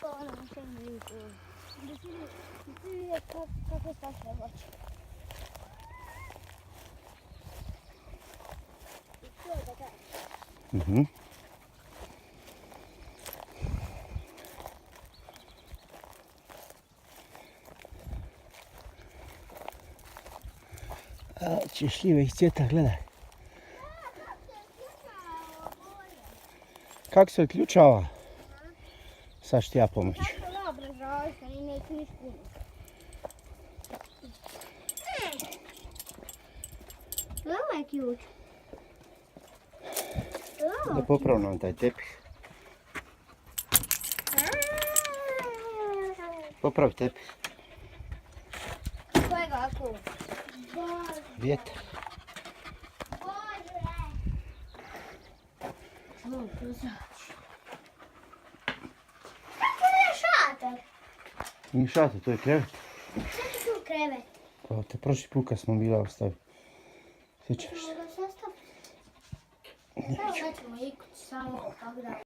to ono više ne vidim. Da si vidjeti kako je stašle voće. I to je da gledam. Će šljive iz cvjeta, gledaj. Kako se odključava? Sad ću ti ja pomoći. Tako dobro žalite, i neću niš puno. Ovo je ključ. Da popravljam taj tepih. Popravi tepih. Kojega ključ? Vjetar. Kako je šator? Nije šator, to je krevet. Što je tu krevet? Pa te prošli put kad smo bila ostavili. Sjećaš se? Možda se ostaviti? Evo nećemo ikući samo, tako da.